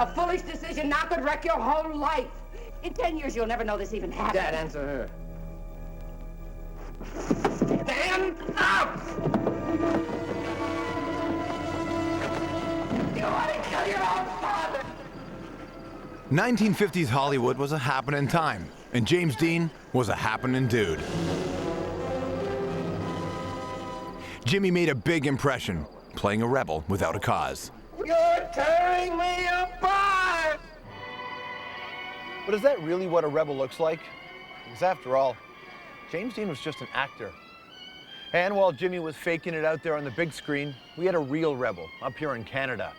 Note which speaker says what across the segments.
Speaker 1: A foolish decision now could wreck your whole life. In 10 years, you'll never know this even happened.
Speaker 2: Dad, answer her.
Speaker 1: Stand up! You want to kill your own father!
Speaker 3: 1950s Hollywood was a happening time, and James Dean was a happening dude. Jimmy made a big impression, playing a rebel without a cause.
Speaker 2: You're tearing me apart!
Speaker 4: But is that really what a rebel looks like? Because after all, James Dean was just an actor. And while Jimmy was faking it out there on the big screen, we had a real rebel up here in Canada.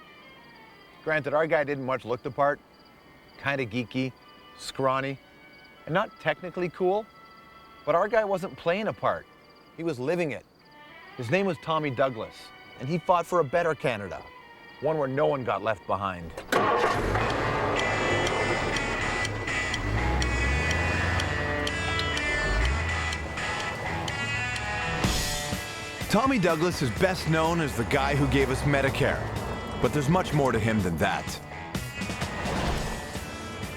Speaker 4: Granted, our guy didn't much look the part. Kind of geeky, scrawny, and not technically cool. But our guy wasn't playing a part. He was living it. His name was Tommy Douglas, and he fought for a better Canada, one where no one got left behind.
Speaker 3: Tommy Douglas is best known as the guy who gave us Medicare, but there's much more to him than that.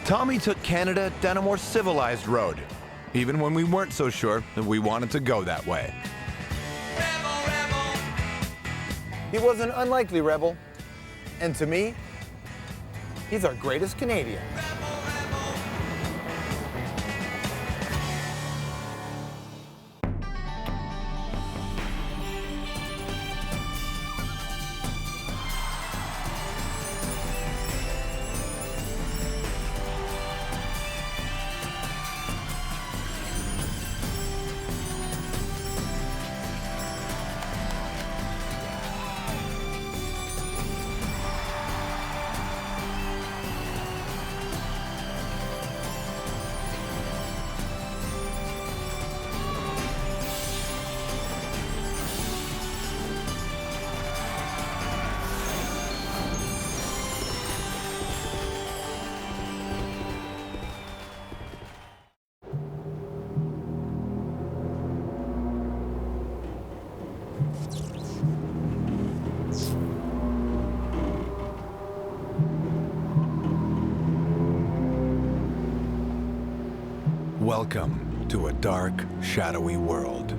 Speaker 3: Tommy took Canada down a more civilized road, even when we weren't so sure that we wanted to go that way.
Speaker 4: He was an unlikely rebel, and to me, he's our greatest Canadian.
Speaker 3: Welcome to a dark, shadowy world,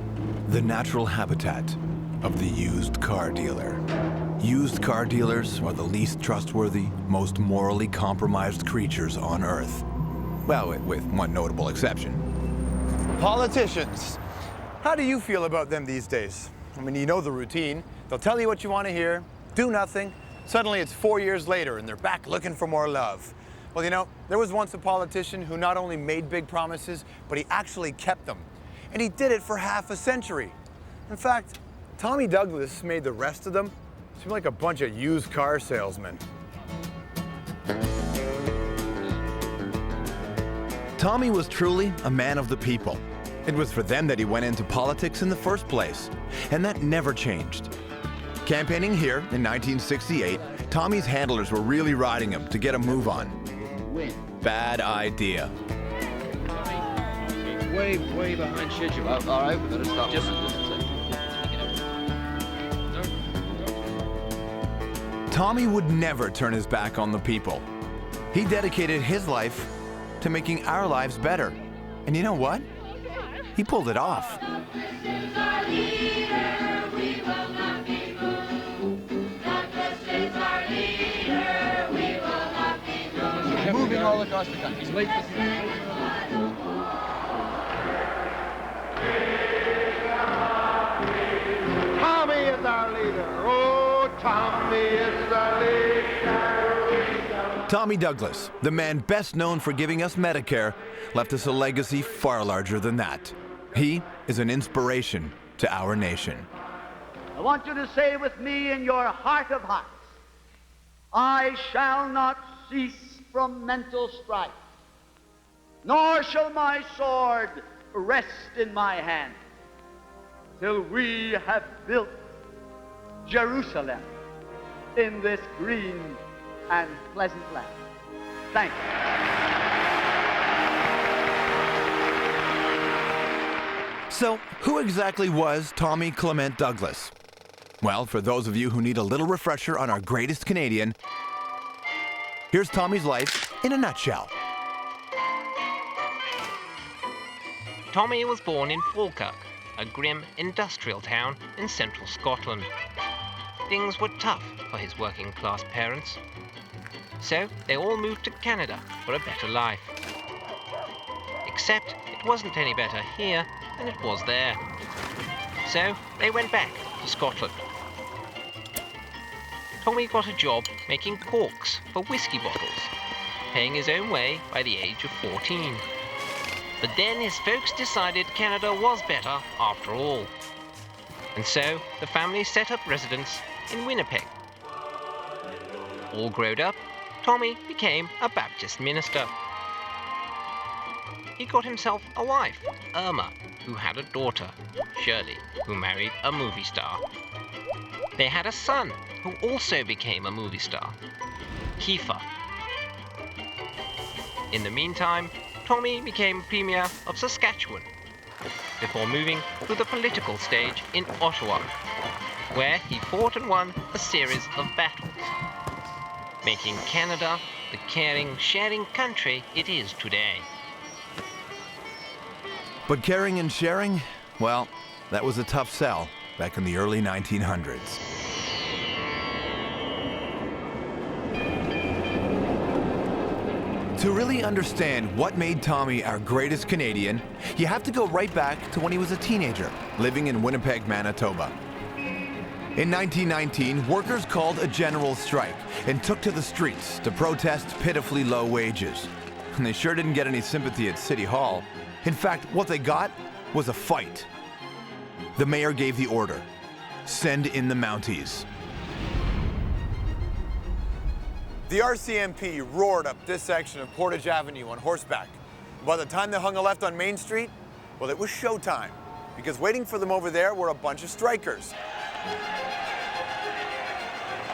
Speaker 3: the natural habitat of the used car dealer. Used car dealers are the least trustworthy, most morally compromised creatures on Earth. Well, with one notable exception.
Speaker 4: Politicians. How do you feel about them these days? I mean, you know the routine. They'll tell you what you want to hear, do nothing. Suddenly it's 4 years later and they're back looking for more love. Well, you know, there was once a politician who not only made big promises, but he actually kept them. And he did it for half a century. In fact, Tommy Douglas made the rest of them seem like a bunch of used car salesmen.
Speaker 3: Tommy was truly a man of the people. It was for them that he went into politics in the first place, and that never changed. Campaigning here in 1968, Tommy's handlers were really riding him to get a move on. Bad idea.
Speaker 5: Way behind schedule. All right, we better stop. Just a second.
Speaker 3: Tommy would never turn his back on the people. He dedicated his life to making our lives better. And you know what? He pulled it off.
Speaker 5: Moving all across the country. He's late this year.
Speaker 2: Tommy is our leader. Oh, Tommy is our leader.
Speaker 3: Tommy Douglas, the man best known for giving us Medicare, left us a legacy far larger than that. He is an inspiration to our nation.
Speaker 6: I want you to say with me in your heart of hearts, I shall not cease from mental strife, nor shall my sword rest in my hand, till we have built Jerusalem in this green and pleasant land. Thank you.
Speaker 3: So, who exactly was Tommy Clement Douglas? Well, for those of you who need a little refresher on our greatest Canadian, Here's Tommy's life in a nutshell.
Speaker 7: Tommy was born in Falkirk, a grim industrial town in central Scotland. Things were tough for his working-class parents, so they all moved to Canada for a better life. Except it wasn't any better here than it was there. So they went back to Scotland. Tommy got a job making corks for whiskey bottles, paying his own way by the age of 14. But then his folks decided Canada was better after all. And so the family set up residence in Winnipeg. All grown up, Tommy became a Baptist minister. He got himself a wife, Irma, who had a daughter, Shirley, who married a movie star. They had a son who also became a movie star, Kiefer. In the meantime, Tommy became Premier of Saskatchewan before moving to the political stage in Ottawa, where he fought and won a series of battles, making Canada the caring, sharing country it is today.
Speaker 3: But caring and sharing, well, that was a tough sell back in the early 1900s. To really understand what made Tommy our greatest Canadian, you have to go right back to when he was a teenager, living in Winnipeg, Manitoba. In 1919, workers called a general strike and took to the streets to protest pitifully low wages. And they sure didn't get any sympathy at City Hall. In fact, what they got was a fight. The mayor gave the order, send in the Mounties.
Speaker 4: The RCMP roared up this section of Portage Avenue on horseback. By the time they hung a left on Main Street, well, it was showtime, because waiting for them over there were a bunch of strikers.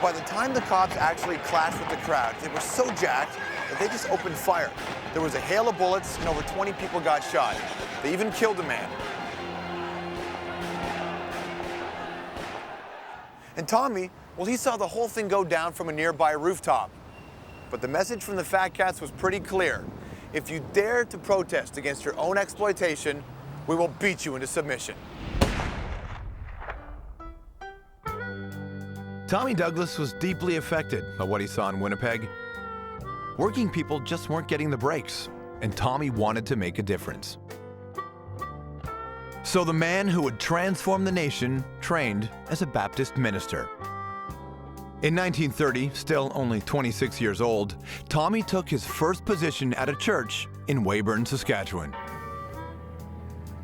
Speaker 4: By the time the cops actually clashed with the crowd, they were so jacked that they just opened fire. There was a hail of bullets and over 20 people got shot. They even killed a man. And Tommy, well, he saw the whole thing go down from a nearby rooftop. But the message from the Fat Cats was pretty clear. If you dare to protest against your own exploitation, we will beat you into submission.
Speaker 3: Tommy Douglas was deeply affected by what he saw in Winnipeg. Working people just weren't getting the breaks, and Tommy wanted to make a difference. So the man who would transform the nation trained as a Baptist minister. In 1930, still only 26 years old, Tommy took his first position at a church in Weyburn, Saskatchewan.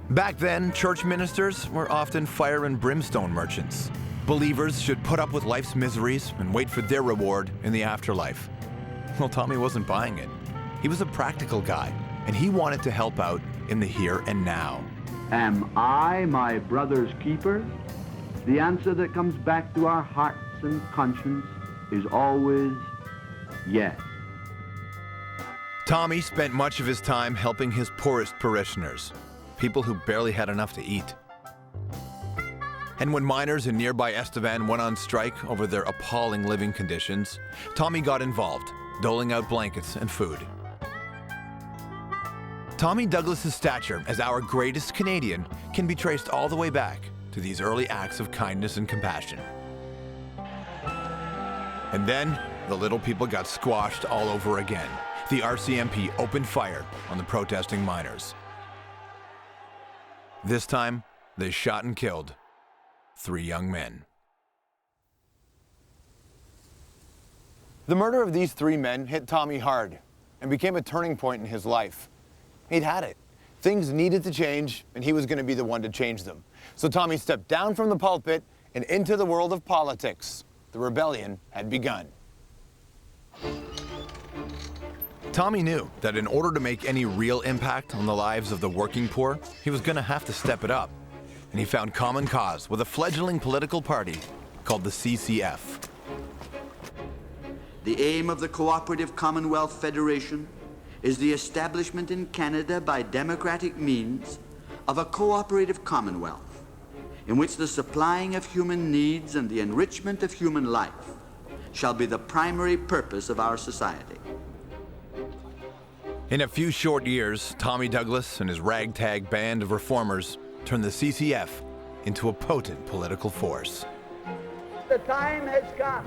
Speaker 3: Back then, church ministers were often fire and brimstone merchants. Believers should put up with life's miseries and wait for their reward in the afterlife. Well, Tommy wasn't buying it. He was a practical guy, and he wanted to help out in the here and now.
Speaker 6: Am I my brother's keeper? The answer that comes back to our hearts and conscience is always yes.
Speaker 3: Tommy spent much of his time helping his poorest parishioners, people who barely had enough to eat. And when miners in nearby Estevan went on strike over their appalling living conditions, Tommy got involved, doling out blankets and food. Tommy Douglas's stature as our greatest Canadian can be traced all the way back to these early acts of kindness and compassion. And then, the little people got squashed all over again. The RCMP opened fire on the protesting miners. This time, they shot and killed 3 young men.
Speaker 4: The murder of these 3 men hit Tommy hard and became a turning point in his life. He'd had it. Things needed to change, and he was going to be the one to change them. So Tommy stepped down from the pulpit and into the world of politics. The rebellion had begun.
Speaker 3: Tommy knew that in order to make any real impact on the lives of the working poor, he was going to have to step it up. And he found common cause with a fledgling political party called the CCF.
Speaker 8: The aim of the Cooperative Commonwealth Federation is the establishment in Canada by democratic means of a cooperative commonwealth in which the supplying of human needs and the enrichment of human life shall be the primary purpose of our society.
Speaker 3: In a few short years, Tommy Douglas and his ragtag band of reformers turned the CCF into a potent political force.
Speaker 6: The time has come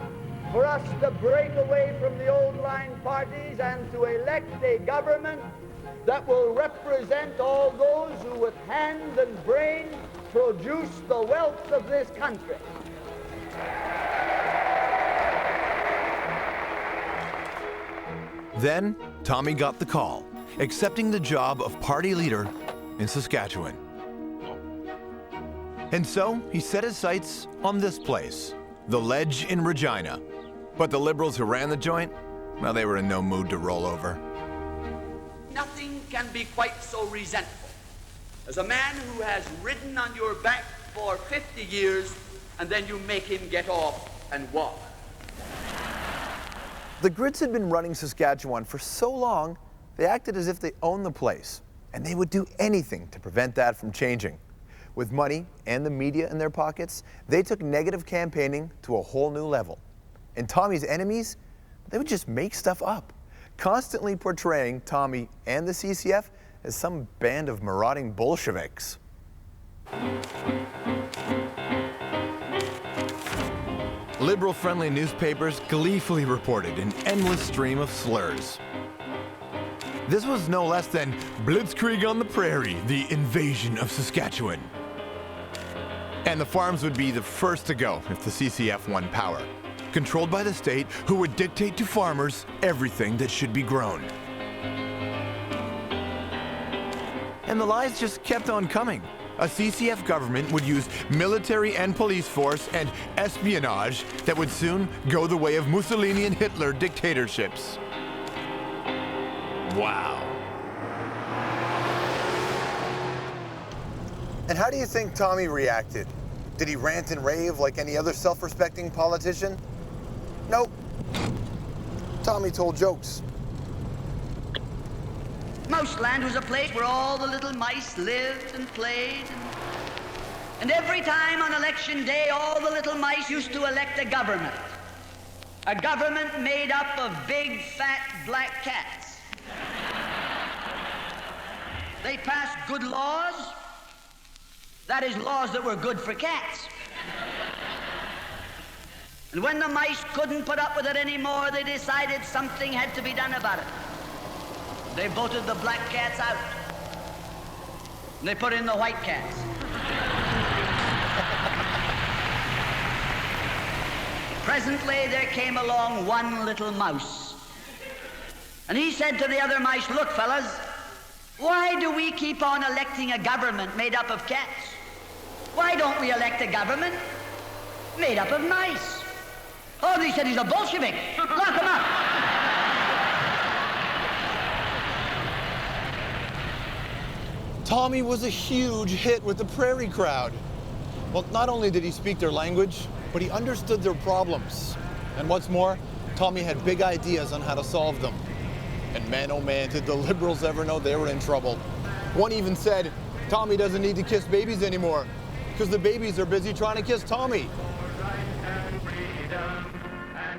Speaker 6: for us to break away from the old line parties and to elect a government that will represent all those who with hand and brain produce the wealth of this country.
Speaker 3: Then, Tommy got the call, accepting the job of party leader in Saskatchewan. And so, he set his sights on this place, the Ledge in Regina. But the Liberals who ran the joint, well, they were in no mood to roll over.
Speaker 8: Nothing can be quite so resentful as a man who has ridden on your back for 50 years and then you make him get off and walk.
Speaker 4: The Grits had been running Saskatchewan for so long, they acted as if they owned the place, and they would do anything to prevent that from changing. With money and the media in their pockets, they took negative campaigning to a whole new level. And Tommy's enemies, they would just make stuff up, constantly portraying Tommy and the CCF as some band of marauding Bolsheviks. Liberal-friendly newspapers gleefully reported an endless stream of slurs. This was no less than Blitzkrieg on the Prairie, the invasion of Saskatchewan. And the farms would be the first to go if the CCF won power, controlled by the state who would dictate to farmers everything that should be grown. And the lies just kept on coming. A CCF government would use military and police force and espionage that would soon go the way of Mussolini and Hitler dictatorships. Wow. And how do you think Tommy reacted? Did he rant and rave like any other self-respecting politician? Nope. Tommy told jokes.
Speaker 6: Mouseland was a place where all the little mice lived and played. And every time on election day, all the little mice used to elect a government. A government made up of big, fat, black cats. They passed good laws. That is, laws that were good for cats. And when the mice couldn't put up with it anymore, they decided something had to be done about it. They voted the black cats out. And they put in the white cats. Presently, there came along one little mouse. And he said to the other mice, "Look, fellas, why do we keep on electing a government made up of cats? Why don't we elect a government made up of mice?" Oh, they said he's a Bolshevik. Lock him up.
Speaker 4: Tommy was a huge hit with the prairie crowd. Well, not only did he speak their language, but he understood their problems. And what's more, Tommy had big ideas on how to solve them. And man, oh man, did the Liberals ever know they were in trouble. One even said, Tommy doesn't need to kiss babies anymore, because the babies are busy trying to kiss Tommy.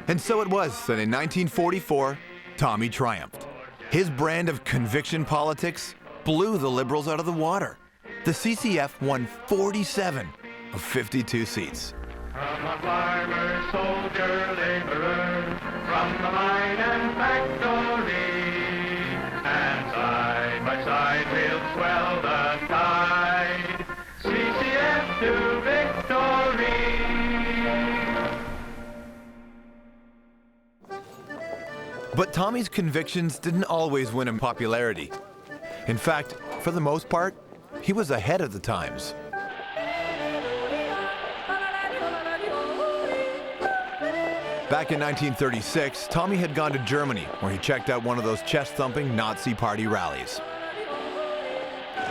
Speaker 3: And so it was that in 1944, Tommy triumphed. His brand of conviction politics blew the Liberals out of the water. The CCF won 47 of 52 seats.
Speaker 2: From a farmer, soldier, laborer, from the mine and factory, and side by side we'll swell the tide, CCF to victory.
Speaker 3: But Tommy's convictions didn't always win him popularity. In fact, for the most part, he was ahead of the times. Back in 1936, Tommy had gone to Germany, where he checked out one of those chest-thumping Nazi party rallies.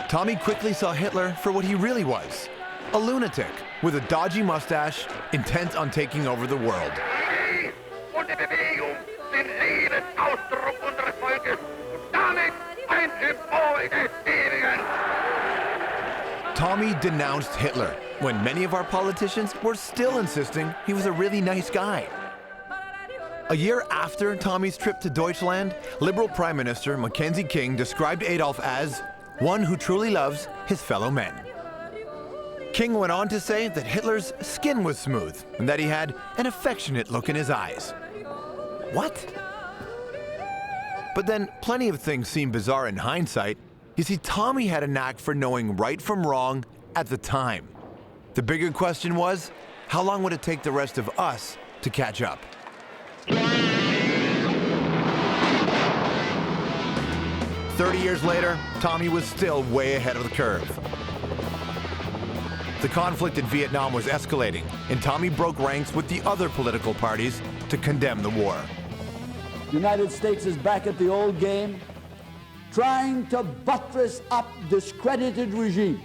Speaker 3: Tommy quickly saw Hitler for what he really was, a lunatic with a dodgy mustache, intent on taking over the world. Tommy denounced Hitler, when many of our politicians were still insisting he was a really nice guy. A year after Tommy's trip to Deutschland, Liberal Prime Minister Mackenzie King described Adolf as one who truly loves his fellow men. King went on to say that Hitler's skin was smooth and that he had an affectionate look in his eyes. What? But then plenty of things seem bizarre in hindsight. You see, Tommy had a knack for knowing right from wrong at the time. The bigger question was, how long would it take the rest of us to catch up? 30 years later, Tommy was still way ahead of the curve. The conflict in Vietnam was escalating, and Tommy broke ranks with the other political parties to condemn the war.
Speaker 9: The United States is back at the old game, trying to buttress up discredited regimes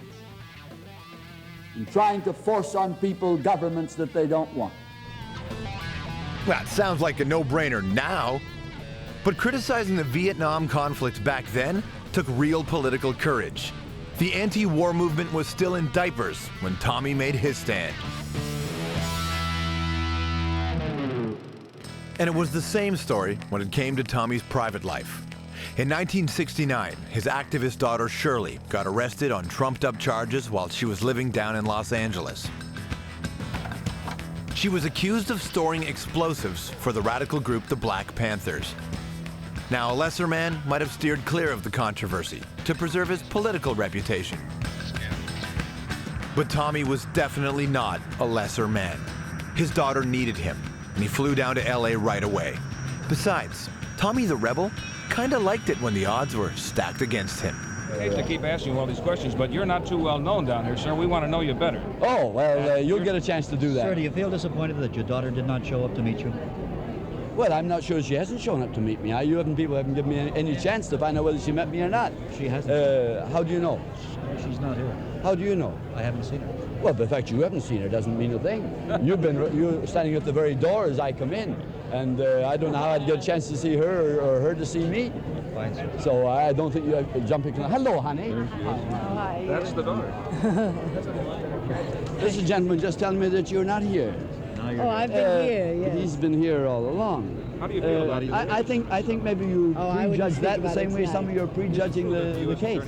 Speaker 9: and trying to force on people governments that they don't want.
Speaker 3: Well, it sounds like a no-brainer now, but criticizing the Vietnam conflict back then took real political courage. The anti-war movement was still in diapers when Tommy made his stand. And it was the same story when it came to Tommy's private life. In 1969, his activist daughter Shirley got arrested on trumped-up charges while she was living down in Los Angeles. She was accused of storing explosives for the radical group the Black Panthers. Now, a lesser man might have steered clear of the controversy to preserve his political reputation. But Tommy was definitely not a lesser man. His daughter needed him, and he flew down to LA right away. Besides, Tommy the Rebel kinda liked it when the odds were stacked against him.
Speaker 5: I hate to keep asking you all these questions, but you're not too well known down here, sir. We want to know you better.
Speaker 9: Oh, well, you'll get a chance to do that.
Speaker 10: Sir, do you feel disappointed that your daughter did not show up to meet you?
Speaker 9: Well, I'm not sure she hasn't shown up to meet me. People haven't given me any chance to find out whether she met me or not.
Speaker 10: She hasn't.
Speaker 9: How do you know?
Speaker 10: She's not here.
Speaker 9: How do you know?
Speaker 10: I haven't seen her.
Speaker 9: Well, the fact you haven't seen her doesn't mean a thing. You're standing at the very door as I come in, and I don't know how I'd get a chance to see her or her to see me.
Speaker 10: Fine, sir.
Speaker 9: So I don't think you're jumping. Hello, honey.
Speaker 5: Hi. That's the daughter.
Speaker 9: This gentleman just telling me that you're not here.
Speaker 10: Oh,
Speaker 11: I've been here, yes.
Speaker 9: He's been here all along.
Speaker 5: How do you feel about it?
Speaker 9: I think maybe you prejudge that the same way some of you are prejudging the case.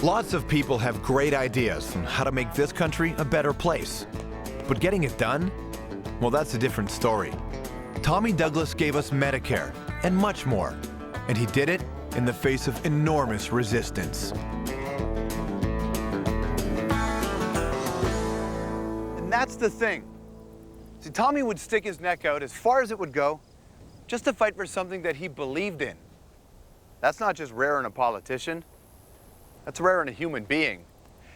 Speaker 3: Lots of people have great ideas on how to make this country a better place. But getting it done? Well, that's a different story. Tommy Douglas gave us Medicare and much more. And he did it in the face of enormous resistance.
Speaker 4: And that's the thing. See, Tommy would stick his neck out as far as it would go just to fight for something that he believed in. That's not just rare in a politician. That's rare in a human being.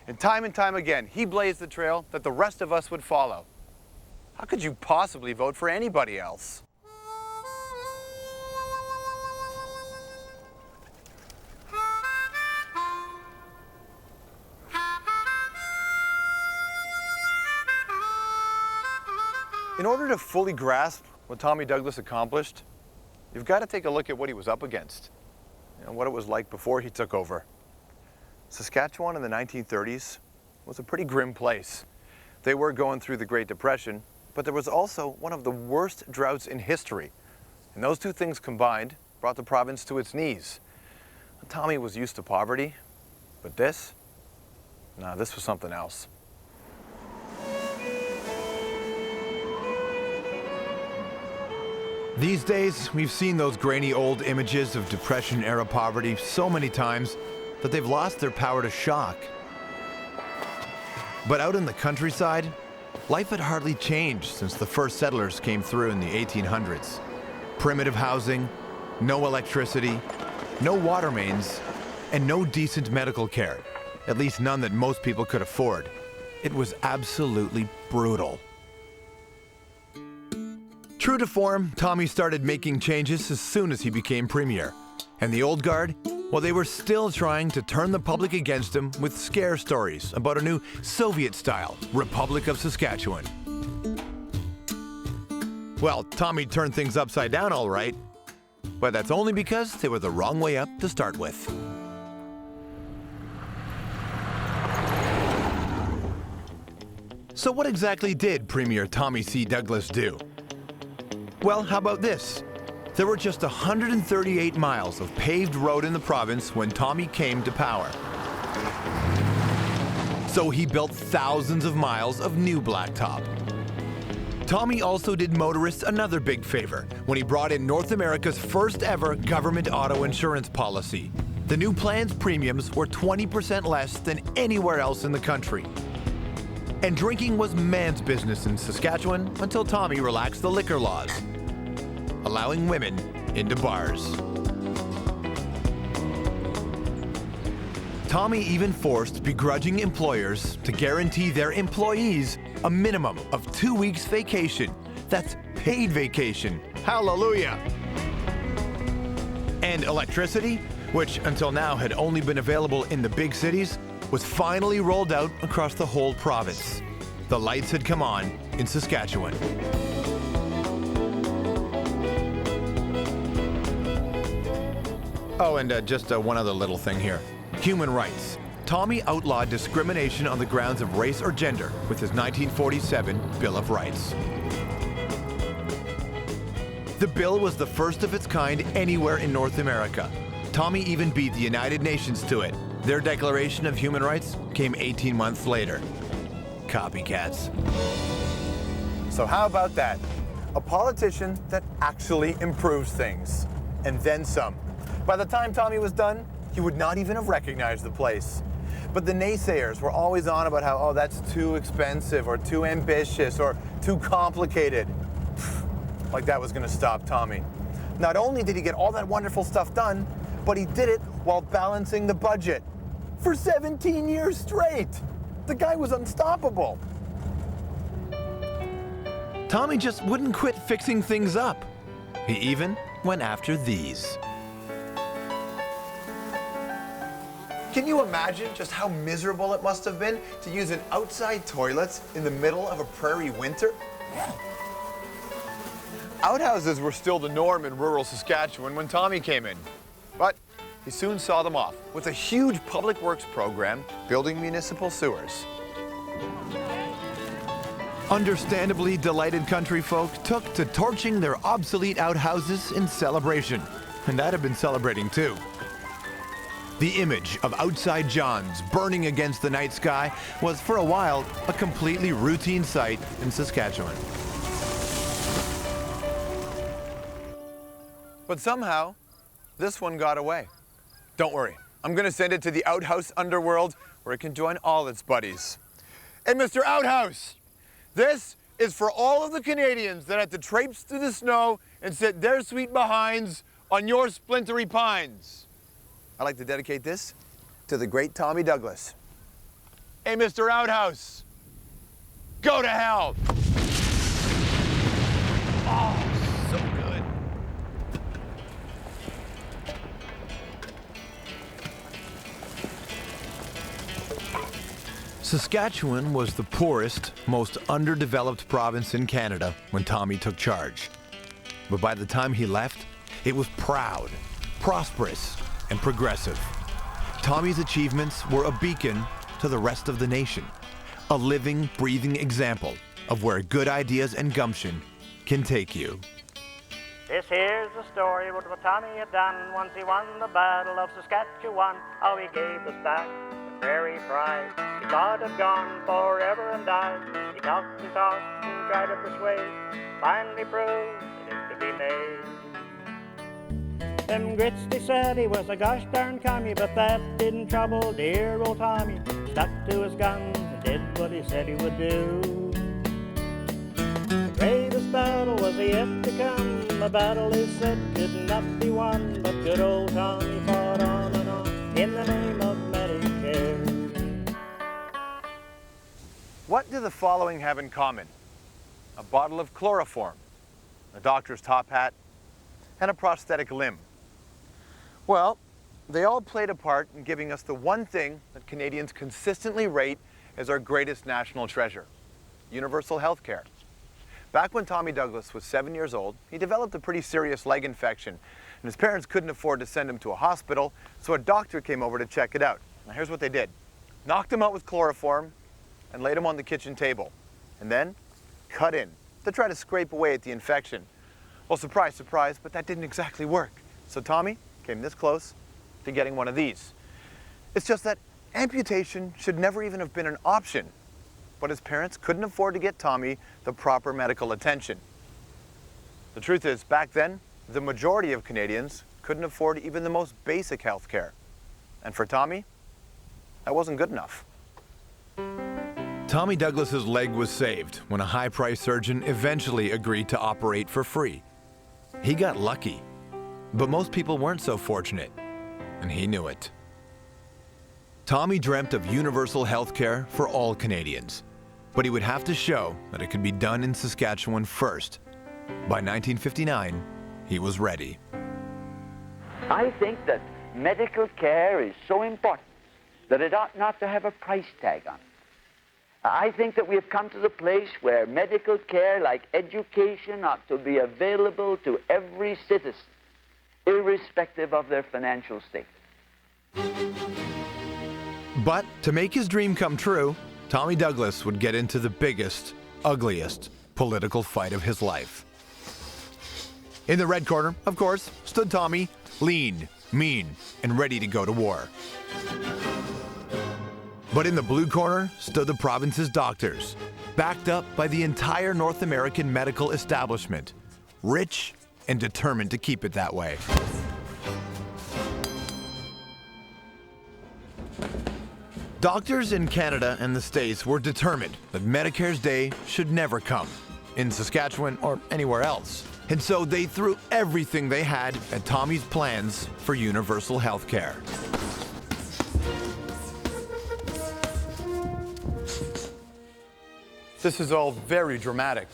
Speaker 4: And time again, he blazed the trail that the rest of us would follow. How could you possibly vote for anybody else? In order to fully grasp what Tommy Douglas accomplished, you've got to take a look at what he was up against and what it was like before he took over. Saskatchewan in the 1930s was a pretty grim place. They were going through the Great Depression, but there was also one of the worst droughts in history. And those two things combined brought the province to its knees. Tommy was used to poverty, but this was something else.
Speaker 3: These days, we've seen those grainy old images of Depression-era poverty so many times that they've lost their power to shock. But out in the countryside, life had hardly changed since the first settlers came through in the 1800s. Primitive housing, no electricity, no water mains, and no decent medical care, at least none that most people could afford. It was absolutely brutal. True to form, Tommy started making changes as soon as he became premier. And the old guard, well, they were still trying to turn the public against him with scare stories about a new Soviet-style Republic of Saskatchewan. Well, Tommy turned things upside down all right, but that's only because they were the wrong way up to start with. So what exactly did Premier Tommy C. Douglas do? Well, how about this? There were just 138 miles of paved road in the province when Tommy came to power. So he built thousands of miles of new blacktop. Tommy also did motorists another big favor when he brought in North America's first ever government auto insurance policy. The new plan's premiums were 20% less than anywhere else in the country. And drinking was man's business in Saskatchewan until Tommy relaxed the liquor laws, allowing women into bars. Tommy even forced begrudging employers to guarantee their employees a minimum of 2 weeks vacation. That's paid vacation. Hallelujah! And electricity, which until now had only been available in the big cities, was finally rolled out across the whole province. The lights had come on in Saskatchewan. Oh, and just one other little thing here. Human rights. Tommy outlawed discrimination on the grounds of race or gender with his 1947 Bill of Rights. The bill was the first of its kind anywhere in North America. Tommy even beat the United Nations to it. Their Declaration of Human Rights came 18 months later. Copycats.
Speaker 4: So how about that? A politician that actually improves things. And then some. By the time Tommy was done, he would not even have recognized the place. But the naysayers were always on about how, oh, that's too expensive or too ambitious or too complicated. Like that was going to stop Tommy. Not only did he get all that wonderful stuff done, but he did it while balancing the budget. For 17 years straight. The guy was unstoppable.
Speaker 3: Tommy just wouldn't quit fixing things up. He even went after these.
Speaker 4: Can you imagine just how miserable it must have been to use an outside toilet in the middle of a prairie winter? Outhouses were still the norm in rural Saskatchewan when Tommy came in, but he soon saw them off with a huge public works program building municipal sewers.
Speaker 3: Understandably delighted country folk took to torching their obsolete outhouses in celebration, and that had been celebrating too. The image of outside Johns burning against the night sky was for a while a completely routine sight in Saskatchewan.
Speaker 4: But somehow, this one got away. Don't worry, I'm gonna send it to the outhouse underworld where it can join all its buddies. Hey, Mr. Outhouse, this is for all of the Canadians that had to traipse through the snow and sit their sweet behinds on your splintery pines. I'd like to dedicate this to the great Tommy Douglas. Hey, Mr. Outhouse, go to hell. Oh, so good.
Speaker 3: Saskatchewan was the poorest, most underdeveloped province in Canada when Tommy took charge. But by the time he left, it was proud, prosperous, and progressive. Tommy's achievements were a beacon to the rest of the nation, a living, breathing example of where good ideas and gumption can take you.
Speaker 11: This here's the story of what Tommy had done once he won the Battle of Saskatchewan. How he gave us back the prairie pride. He thought had gone forever and died. He talked and tried to persuade, finally proved that it could be made. Them grits, they said he was a gosh darn commie, but that didn't trouble dear old Tommy. Stuck to his guns and did what he said he would do. The greatest battle was yet to come, a battle he said could not be won, but good old Tommy fought on and on in the name of Medicare.
Speaker 4: What do the following have in common? A bottle of chloroform, a doctor's top hat, and a prosthetic limb. Well, they all played a part in giving us the one thing that Canadians consistently rate as our greatest national treasure, universal health care. Back when Tommy Douglas was 7 years old, he developed a pretty serious leg infection, and his parents couldn't afford to send him to a hospital, so a doctor came over to check it out. Now here's what they did. Knocked him out with chloroform and laid him on the kitchen table. and then cut in to try to scrape away at the infection. Well, surprise, surprise, but that didn't exactly work. So Tommy came this close to getting one of these. It's just that amputation should never even have been an option, but his parents couldn't afford to get Tommy the proper medical attention. The truth is, back then, the majority of Canadians couldn't afford even the most basic health care. And for Tommy, that wasn't good enough.
Speaker 3: Tommy Douglas's leg was saved when a high-priced surgeon eventually agreed to operate for free. He got lucky, but most people weren't so fortunate, and he knew it. Tommy dreamt of universal health care for all Canadians, but he would have to show that it could be done in Saskatchewan first. By 1959, he was ready.
Speaker 12: I think that medical care is so important that it ought not to have a price tag on it. I think that we have come to the place where medical care, like education, ought to be available to every citizen, irrespective of their financial state.
Speaker 3: But to make his dream come true, Tommy Douglas would get into the biggest, ugliest political fight of his life. In the red corner, of course, stood Tommy, lean, mean, and ready to go to war. But in the blue corner stood the province's doctors, backed up by the entire North American medical establishment, rich and determined to keep it that way. Doctors in Canada and the States were determined that Medicare's day should never come, in Saskatchewan or anywhere else. And so they threw everything they had at Tommy's plans for universal health care.
Speaker 4: This is all very dramatic.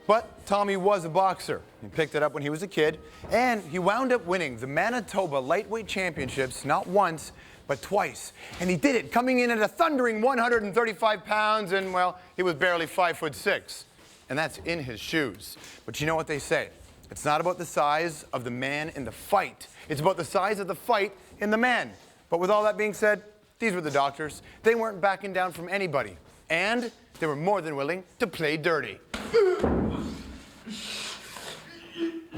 Speaker 4: But Tommy was a boxer. He picked it up when he was a kid, and he wound up winning the Manitoba Lightweight Championships not once, but twice. And he did it coming in at a thundering 135 pounds, and well, he was barely 5'6". And that's in his shoes. But you know what they say? It's not about the size of the man in the fight. It's about the size of the fight in the man. But with all that being said, these were the doctors. They weren't backing down from anybody. And they were more than willing to play dirty.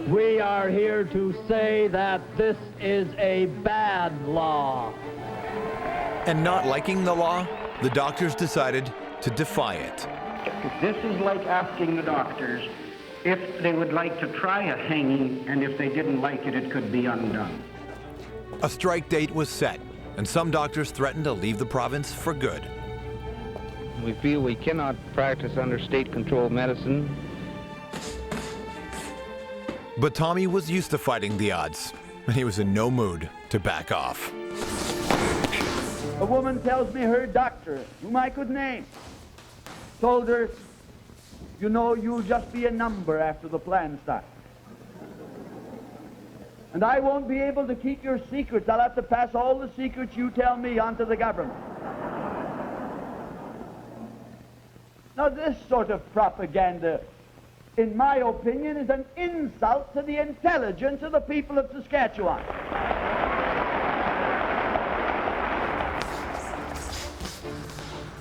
Speaker 13: We are here to say that this is a bad law.
Speaker 3: And not liking the law, the doctors decided to defy it.
Speaker 14: This is like asking the doctors if they would like to try a hanging, and if they didn't like it, it could be undone.
Speaker 3: A strike date was set, and some doctors threatened to leave the province for good.
Speaker 15: We feel we cannot practice under state-controlled medicine.
Speaker 3: But Tommy was used to fighting the odds, and he was in no mood to back off.
Speaker 6: A woman tells me her doctor, whom I could name, told her, you know, you'll just be a number after the plan starts. And I won't be able to keep your secrets. I'll have to pass all the secrets you tell me on to the government. Now, this sort of propaganda, in my opinion, is an insult to the intelligence of the people of Saskatchewan.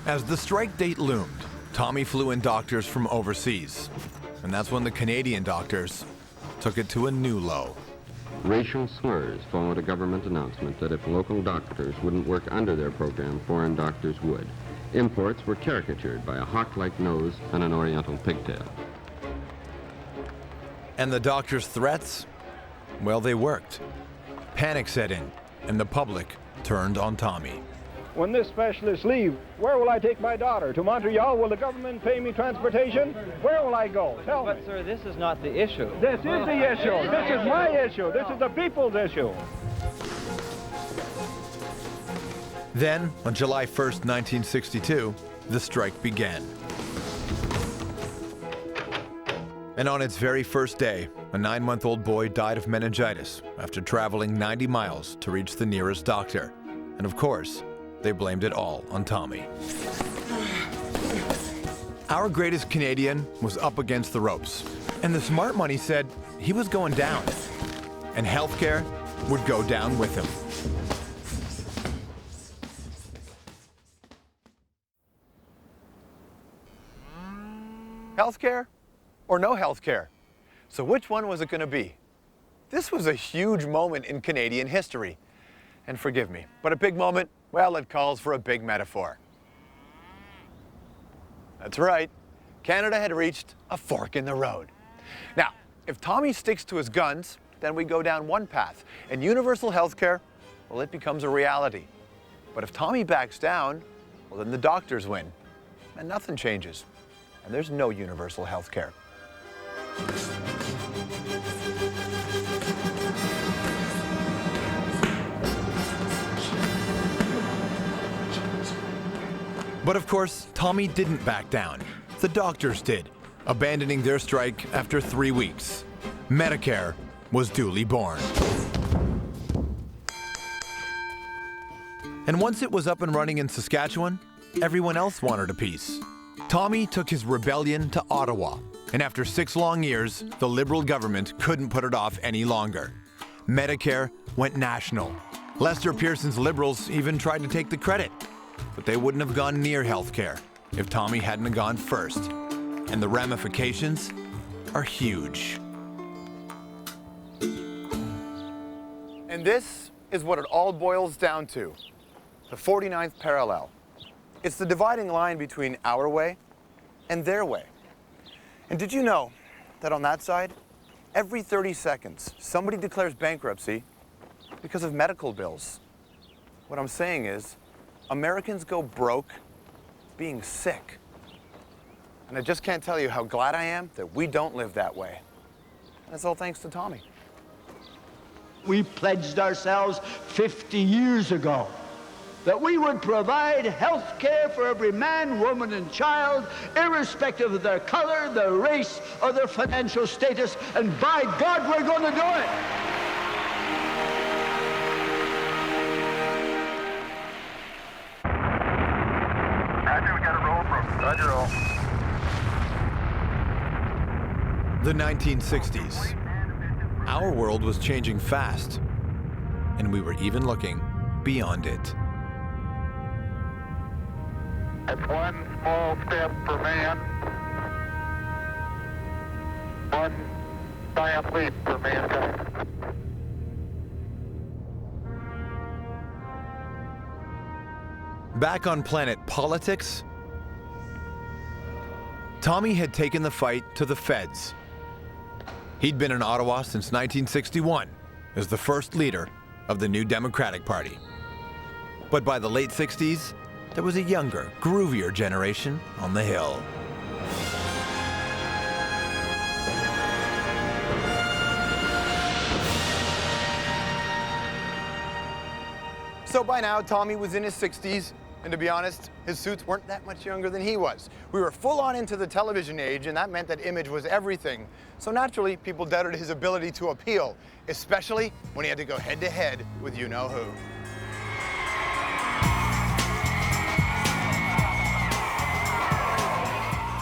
Speaker 3: As the strike date loomed, Tommy flew in doctors from overseas. And that's when the Canadian doctors took it to a new low.
Speaker 16: Racial slurs followed a government announcement that if local doctors wouldn't work under their program, foreign doctors would. Imports were caricatured by a hawk-like nose and an oriental pigtail.
Speaker 3: And the doctors' threats? Well, they worked. Panic set in, and the public turned on Tommy.
Speaker 17: When this specialist leaves, where will I take my daughter? To Montreal? Will the government pay me transportation? Where will I go? Tell me.
Speaker 18: But, sir, this is not the issue.
Speaker 17: This is the issue. This is my issue. This is the people's issue.
Speaker 3: Then, on July 1st, 1962, the strike began. And on its very first day, a 9-month-old boy died of meningitis after traveling 90 miles to reach the nearest doctor. And of course, they blamed it all on Tommy. Our greatest Canadian was up against the ropes, and the smart money said he was going down, and healthcare would go down with him.
Speaker 4: Healthcare or no healthcare? So which one was it going to be? This was a huge moment in Canadian history. And forgive me, but a big moment, well, it calls for a big metaphor. That's right. Canada had reached a fork in the road. Now, if Tommy sticks to his guns, then we go down one path. And universal health care, well, it becomes a reality. But if Tommy backs down, well, then the doctors win. And nothing changes. And there's no universal health care. But of course, Tommy didn't back down. The doctors did, abandoning their strike after 3 weeks. Medicare was duly born. And once it was up and running in Saskatchewan, everyone else wanted a piece. Tommy took his rebellion to Ottawa, and after 6 long years, the Liberal government couldn't put it off any longer. Medicare went national. Lester Pearson's Liberals even tried to take the credit, but they wouldn't have gone near healthcare if Tommy hadn't gone first. And the ramifications are huge. And this is what it all boils down to, the 49th parallel. It's the dividing line between our way and their way. And did you know that on that side, every 30 seconds, somebody declares bankruptcy because of medical bills? What I'm saying is, Americans go broke being sick. And I just can't tell you how glad I am that we don't live that way. And that's all thanks to Tommy.
Speaker 6: We pledged ourselves 50 years ago that we would provide health care for every man, woman, and child, irrespective of their color, their race, or their financial status, and by God, we're going to do it.
Speaker 2: Roger, we got a roll from Roger roll.
Speaker 3: The 1960s. Our world was changing fast, and we were even looking beyond it.
Speaker 2: It's one small step for man, one giant leap for mankind.
Speaker 3: Back on planet politics, Tommy had taken the fight to the feds. He'd been in Ottawa since 1961 as the first leader of the New Democratic Party. But by the late 60s, there was a younger, groovier generation on the Hill.
Speaker 4: So by now, Tommy was in his 60s, and to be honest, his suits weren't that much younger than he was. We were full on into the television age, and that meant that image was everything. So naturally, people doubted his ability to appeal, especially when he had to go head-to-head with you-know-who.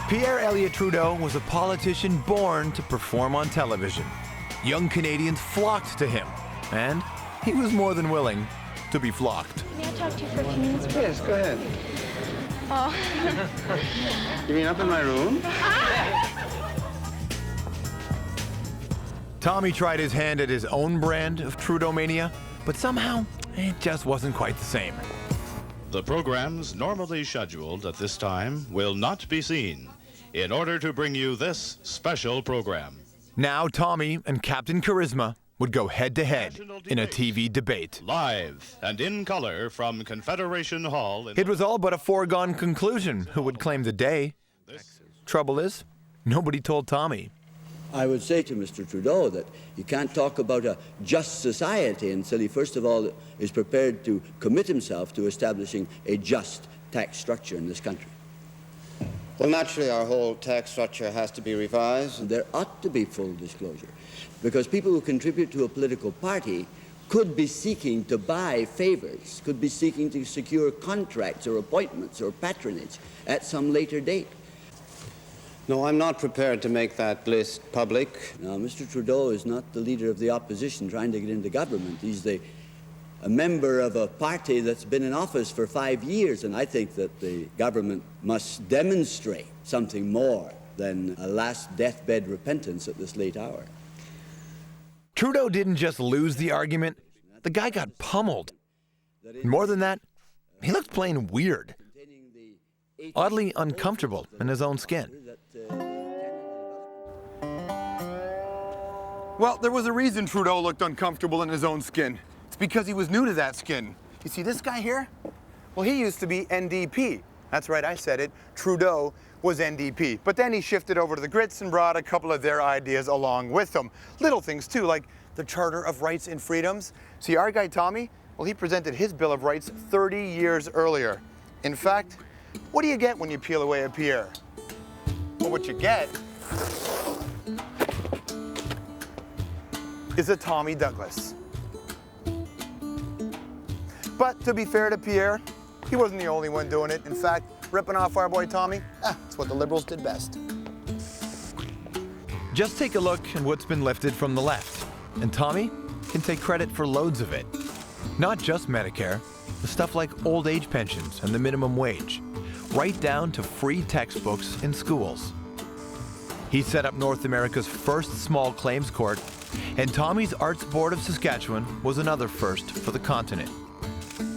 Speaker 4: Pierre Elliott Trudeau was a politician born to perform on television. Young Canadians flocked to him, and he was more than willing to be flocked.
Speaker 18: May I talk to you for a few minutes, please?
Speaker 15: Yes, go ahead.
Speaker 18: Oh.
Speaker 15: You mean up in my room?
Speaker 3: Tommy tried his hand at his own brand of Trudeau mania, but somehow it just wasn't quite the same.
Speaker 19: The programs normally scheduled at this time will not be seen in order to bring you this special program.
Speaker 3: Now Tommy and Captain Charisma would go head-to-head in a TV debate.
Speaker 19: Live and in color from Confederation Hall.
Speaker 3: It was all but a foregone conclusion who would claim the day. Trouble is, nobody told Tommy.
Speaker 9: I would say to Mr. Trudeau that you can't talk about a just society until he first of all is prepared to commit himself to establishing a just tax structure in this country.
Speaker 15: Well, naturally, our whole tax structure has to be revised.
Speaker 9: And there ought to be full disclosure, because people who contribute to a political party could be seeking to buy favors, could be seeking to secure contracts or appointments or patronage at some later date.
Speaker 15: No, I'm not prepared to make that list public.
Speaker 9: Now, Mr. Trudeau is not the leader of the opposition trying to get into government. He's a member of a party that's been in office for 5 years, and I think that the government must demonstrate something more
Speaker 20: than a last deathbed repentance at this late hour.
Speaker 3: Trudeau didn't just lose the argument, the guy got pummeled. More than that, he looked plain weird. Oddly uncomfortable in his own skin.
Speaker 4: Well, there was a reason Trudeau looked uncomfortable in his own skin. It's because he was new to that skin. You see this guy here? Well, he used to be NDP. That's right, I said it. Trudeau was NDP. But then he shifted over to the Grits and brought a couple of their ideas along with him. Little things too, like the Charter of Rights and Freedoms. See, our guy Tommy, well, he presented his Bill of Rights 30 years earlier. In fact, what do you get when you peel away a Pierre? Well, what you get is a Tommy Douglas. But to be fair to Pierre, he wasn't the only one doing it. In fact, ripping off our boy Tommy, that's what the Liberals did best.
Speaker 3: Just take a look at what's been lifted from the left, and Tommy can take credit for loads of it. Not just Medicare, the stuff like old age pensions and the minimum wage, right down to free textbooks in schools. He set up North America's first small claims court, and Tommy's Arts Board of Saskatchewan was another first for the continent.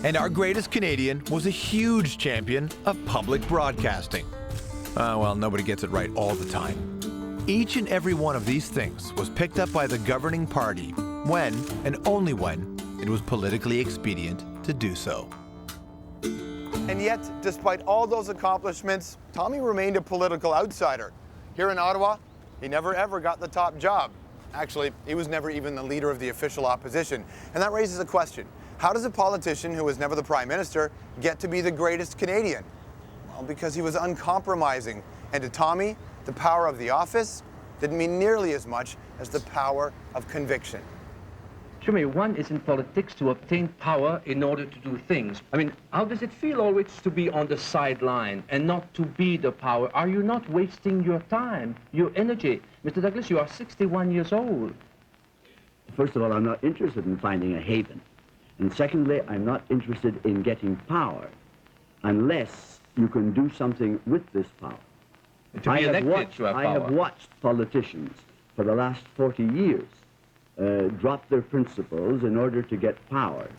Speaker 3: And our greatest Canadian was a huge champion of public broadcasting. Well, nobody gets it right all the time. Each and every one of these things was picked up by the governing party when, and only when, it was politically expedient to do so.
Speaker 4: And yet, despite all those accomplishments, Tommy remained a political outsider. Here in Ottawa, he never ever got the top job. Actually, he was never even the leader of the official opposition. And that raises a question. How does a politician who was never the Prime Minister get to be the greatest Canadian? Well, because he was uncompromising. And to Tommy, the power of the office didn't mean nearly as much as the power of conviction.
Speaker 21: Jimmy, one is in politics to obtain power in order to do things. I mean, how does it feel always to be on the sideline and not to be the power? Are you not wasting your time, your energy? Mr. Douglas, you are 61 years old.
Speaker 22: First of all, I'm not interested in finding a haven. And secondly, I'm not interested in getting power unless you can do something with this power.
Speaker 21: To be elected to have power.
Speaker 22: I have watched politicians for the last 40 years drop their principles in order to get power.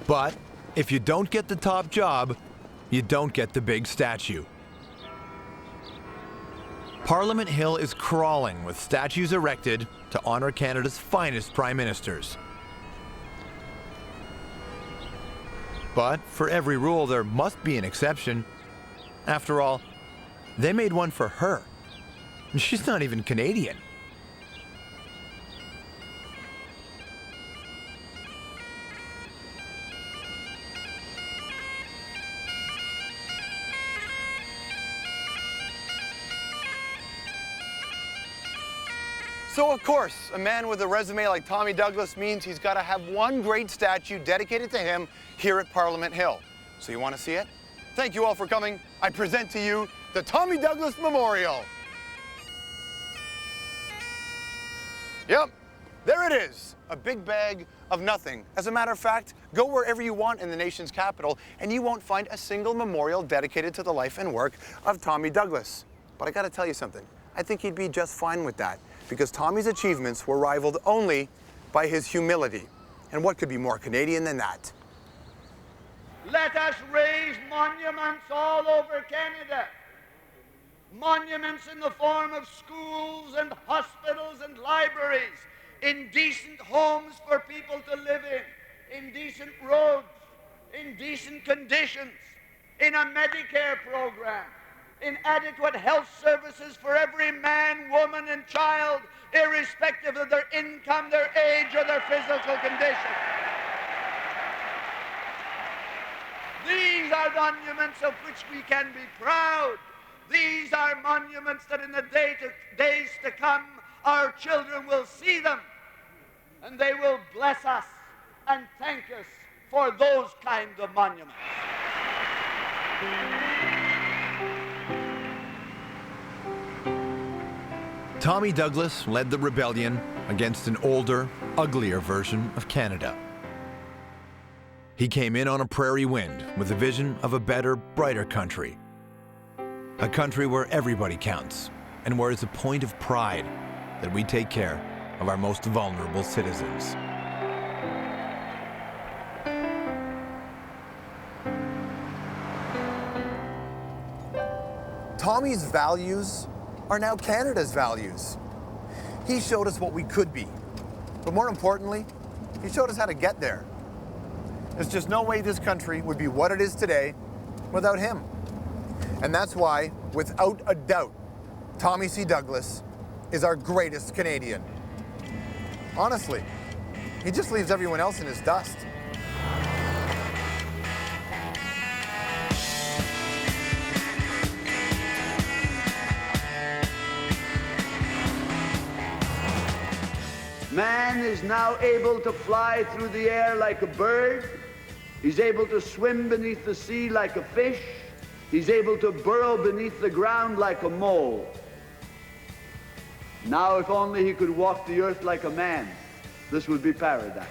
Speaker 3: But if you don't get the top job, you don't get the big statue. Parliament Hill is crawling with statues erected to honor Canada's finest prime ministers. But for every rule, there must be an exception. After all, they made one for her. And she's not even Canadian.
Speaker 4: So of course, a man with a resume like Tommy Douglas means he's got to have one great statue dedicated to him here at Parliament Hill. So you want to see it? Thank you all for coming. I present to you the Tommy Douglas Memorial. Yep, there it is, a big bag of nothing. As a matter of fact, go wherever you want in the nation's capital and you won't find a single memorial dedicated to the life and work of Tommy Douglas. But I gotta tell you something, I think he'd be just fine with that, because Tommy's achievements were rivaled only by his humility. And what could be more Canadian than that?
Speaker 6: Let us raise monuments all over Canada. Monuments in the form of schools and hospitals and libraries, in decent homes for people to live in decent roads, in decent conditions, in a Medicare program, in adequate health services for every man, woman, and child, irrespective of their income, their age, or their physical condition. These are monuments of which we can be proud. These are monuments that in the days to come, our children will see them, and they will bless us and thank us for those kinds of monuments.
Speaker 3: Tommy Douglas led the rebellion against an older, uglier version of Canada. He came in on a prairie wind with a vision of a better, brighter country. A country where everybody counts, and where it's a point of pride that we take care of our most vulnerable citizens.
Speaker 4: Tommy's values are now Canada's values. He showed us what we could be, but more importantly, he showed us how to get there. There's just no way this country would be what it is today without him. And that's why, without a doubt, Tommy C. Douglas is our greatest Canadian. Honestly, he just leaves everyone else in his dust.
Speaker 6: Man is now able to fly through the air like a bird. He's able to swim beneath the sea like a fish. He's able to burrow beneath the ground like a mole. Now, if only he could walk the earth like a man, this would be paradise.